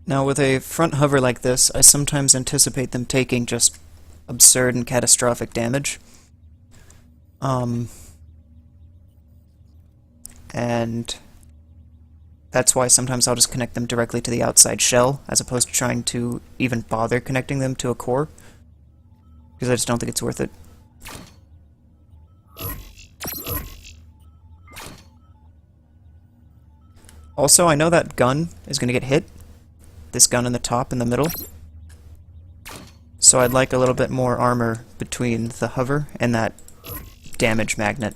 Now, with a front hover like this, I sometimes anticipate them taking just absurd and catastrophic damage. Um, and that's why sometimes I'll just connect them directly to the outside shell, as opposed to trying to even bother connecting them to a core, because I just don't think it's worth it. Also, I know that gun is going to get hit. This gun in the top in the middle. So I'd like a little bit more armor between the hover and that damage magnet.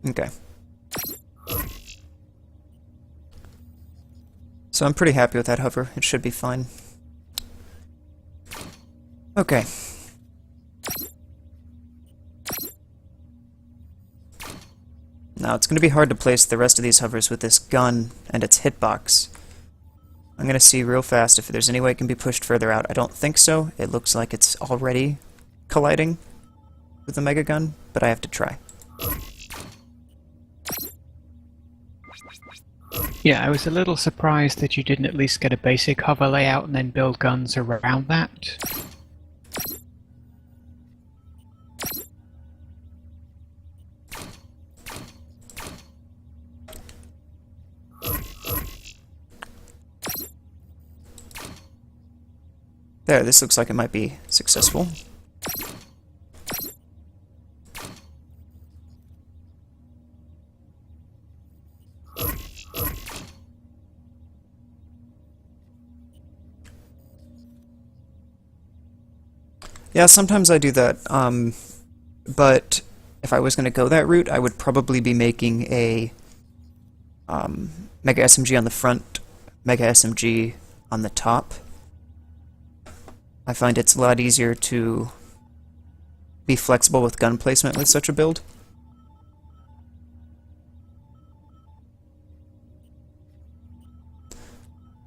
Okay. So I'm pretty happy with that hover. It should be fine. Okay. Now it's going to be hard to place the rest of these hovers with this gun and its hitbox. I'm going to see real fast if there's any way it can be pushed further out. I don't think so. It looks like it's already colliding with the Mega Gun, but I have to try. Yeah, I was a little surprised that you didn't at least get a basic hover layout and then build guns around that. There, this looks like it might be successful. Yeah, sometimes I do that, but if I was going to go that route, I would probably be making a Mega SMG on the front, Mega SMG on the top. I find it's a lot easier to be flexible with gun placement with such a build.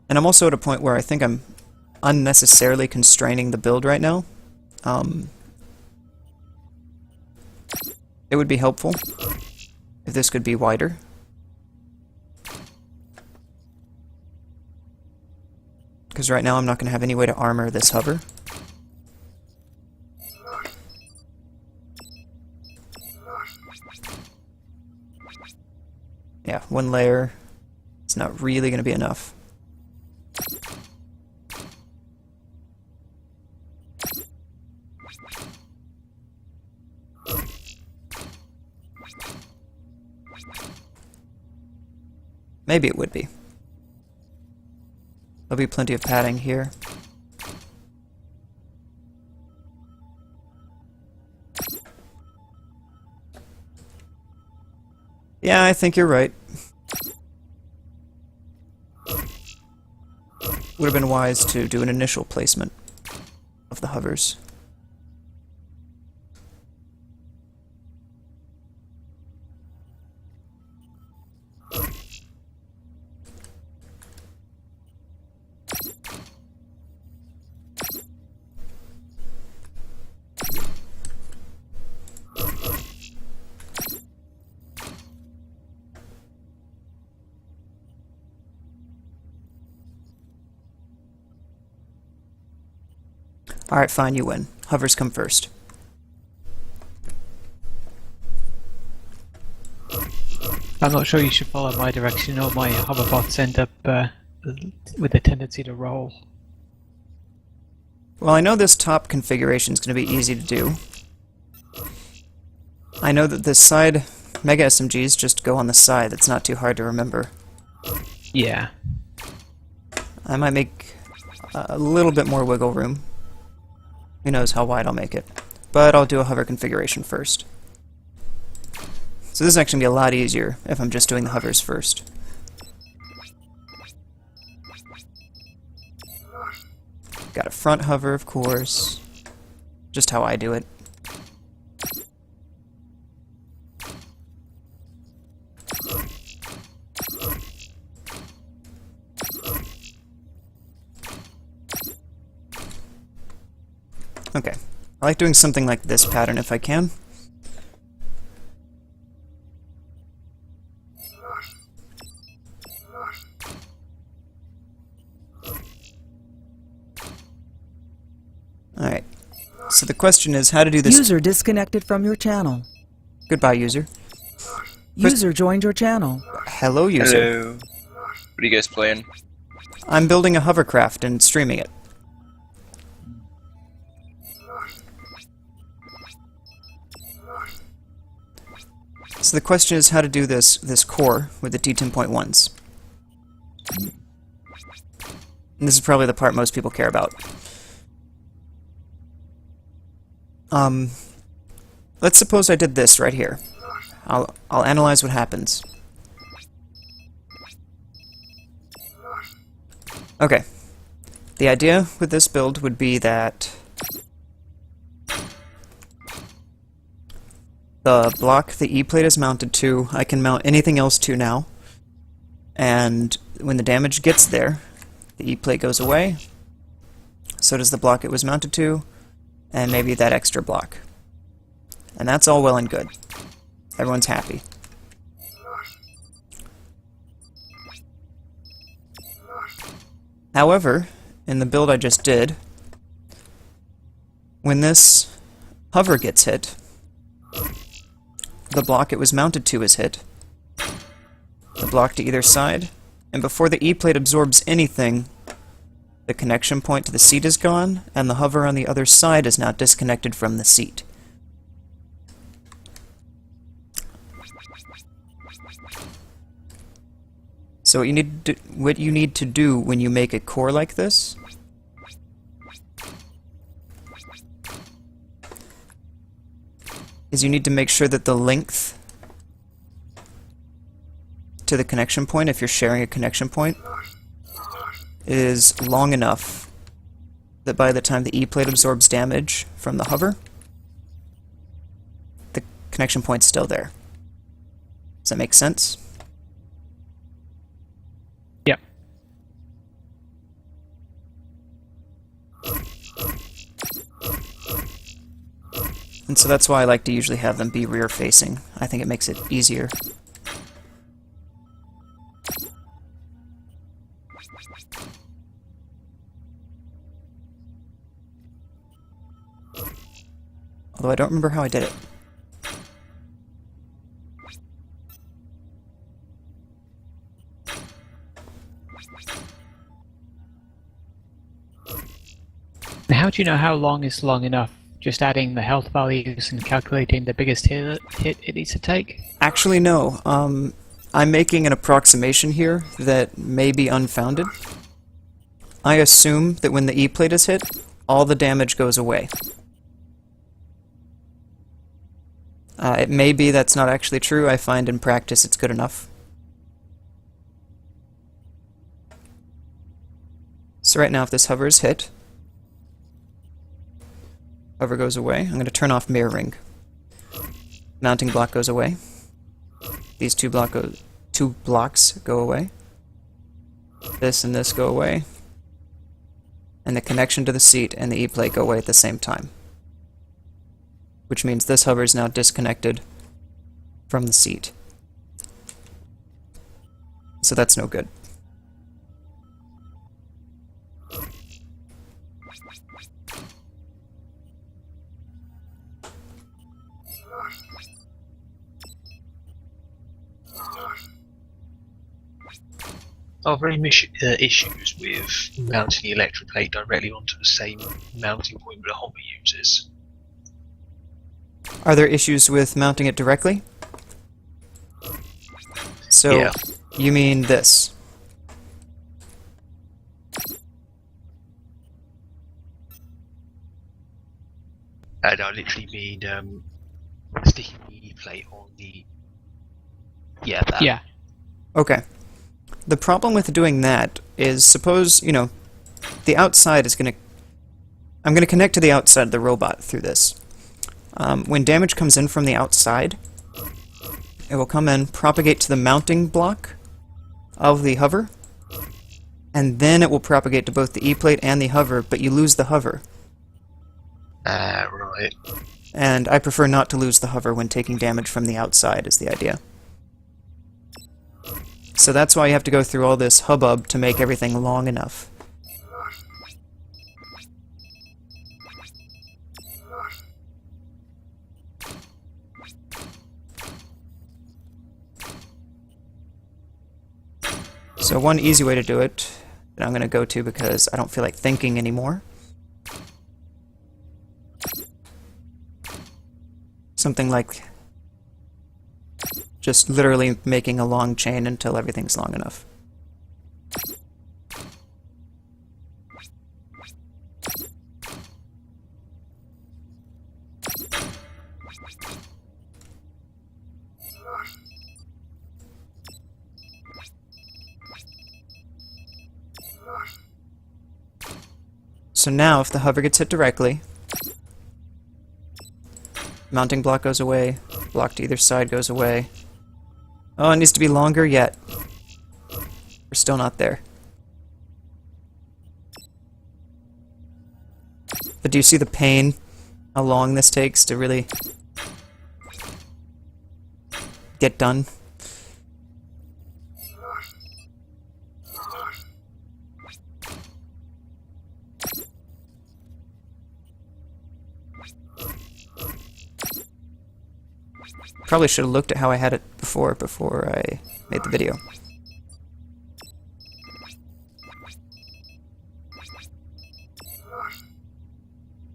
And I'm also at a point where I think I'm unnecessarily constraining the build right now. It would be helpful if this could be wider. Because right now I'm not going to have any way to armor this hover. Yeah, one layer. It's not really going to be enough. Maybe it would be. There'll be plenty of padding here. Yeah, I think you're right. Would have been wise to do an initial placement of the hovers. Alright, fine, you win. Hovers come first. I'm not sure you should follow my direction, or my hoverbots end up with a tendency to roll. Well, I know this top configuration is going to be easy to do. I know that the side Mega SMGs just go on the side. That's not too hard to remember. Yeah. I might make a little bit more wiggle room. Who knows how wide I'll make it. But I'll do a hover configuration first. So this is actually going to be a lot easier if I'm just doing the hovers first. Got a front hover, of course. Just how I do it. Okay. I like doing something like this pattern if I can. Alright. So the question is how to do this. User disconnected from your channel. Goodbye, user. User joined your channel. Hello, user. Hello. What are you guys playing? I'm building a hovercraft and streaming it. So the question is how to do this core with the D10.1s. And this is probably the part most people care about. Let's suppose I did this right here. I'll analyze what happens. Okay. The idea with this build would be that the block the E-plate is mounted to, I can mount anything else to now. And when the damage gets there, the E-plate goes away. So does the block it was mounted to, and maybe that extra block. And that's all well and good. Everyone's happy. However, in the build I just did, when this hover gets hit, the block it was mounted to is hit, the block to either side, and before the E-plate absorbs anything, the connection point to the seat is gone, and the hover on the other side is now disconnected from the seat. So what you need to do when you make a core like this is you need to make sure that the length to the connection point, if you're sharing a connection point, is long enough that by the time the E-plate absorbs damage from the hover, the connection point's still there. Does that make sense? Yep. And so that's why I like to usually have them be rear-facing. I think it makes it easier. Although I don't remember how I did it. How do you know how long is long enough? Just adding the health values and calculating the biggest hit it needs to take? Actually, no. I'm making an approximation here that may be unfounded. I assume that when the E-plate is hit, all the damage goes away. It may be that's not actually true. I find in practice it's good enough. So right now, if this hover is hit, hover goes away. I'm going to turn off mirroring. Mounting block goes away. These two blocks go away. This and this go away. And the connection to the seat and the E-plate go away at the same time. Which means this hover is now disconnected from the seat. So that's no good. Are there any issues with mounting the electric plate directly onto the same mounting point that a hover uses? Are there issues with mounting it directly? So, Yeah. you mean this? And I literally mean sticking the plate on the... Yeah, that. Yeah. Okay. The problem with doing that is, suppose, you know, the outside is going to... I'm going to connect to the outside of the robot through this. When damage comes in from the outside, it will come in, propagate to the mounting block of the hover, and then it will propagate to both the E-plate and the hover, but you lose the hover. Right. And I prefer not to lose the hover when taking damage from the outside, is the idea. So that's why you have to go through all this hubbub to make everything long enough. So one easy way to do it, that I'm going to go to because I don't feel like thinking anymore. Something like just literally making a long chain until everything's long enough. So now, if the hover gets hit directly, mounting block goes away, block to either side goes away. Oh, it needs to be longer yet. We're still not there. But do you see the pain? How long this takes to really get done? Probably should have looked at how I had it before I made the video.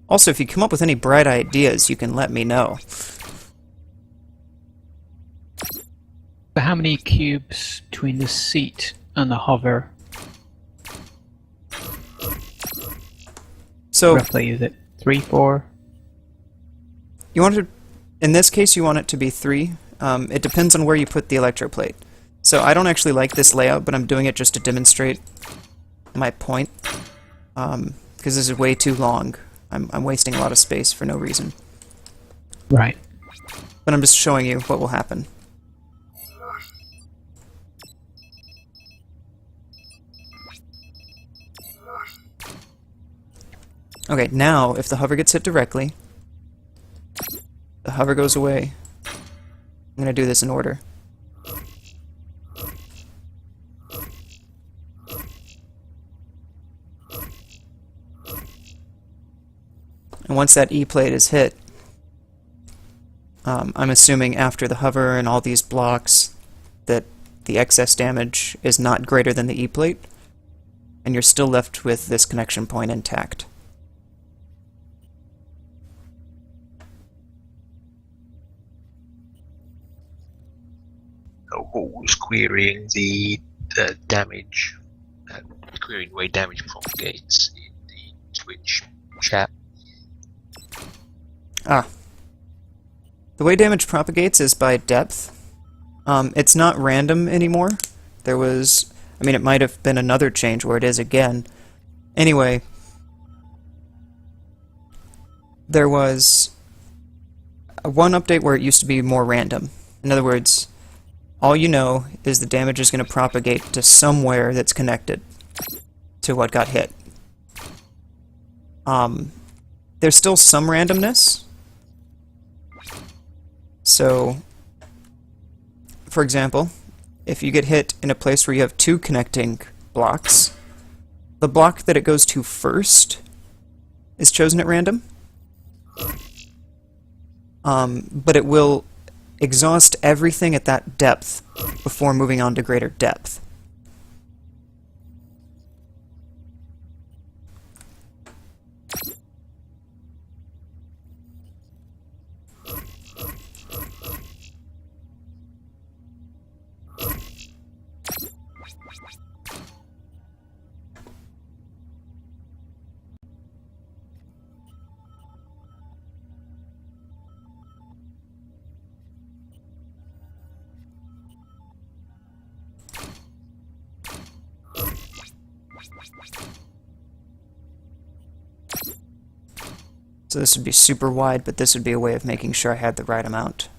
Also, if you come up with any bright ideas, you can let me know. So how many cubes between the seat and the hover? So, Roughly, is it 3, 4? you want to, in this case, you want it to be 3. It depends on where you put the electroplate. So I don't actually like this layout, but I'm doing it just to demonstrate my point. Because this is way too long. I'm wasting a lot of space for no reason. Right. But I'm just showing you what will happen. Okay, now, if the hover gets hit directly, the hover goes away. I'm going to do this in order. And once that E plate is hit, I'm assuming after the hover and all these blocks that the excess damage is not greater than the E plate, and you're still left with this connection point intact. Was querying the damage, querying the way damage propagates in the Twitch chat. Ah. The way damage propagates is by depth. It's not random anymore. There was... I mean, it might have been another change where it is again. Anyway, there was one update where it used to be more random. In other words, all you know is the damage is going to propagate to somewhere that's connected to what got hit. There's still some randomness. So, for example, if you get hit in a place where you have 2 connecting blocks, the block that it goes to first is chosen at random. But it will exhaust everything at that depth before moving on to greater depth. So this would be super wide, but this would be a way of making sure I had the right amount.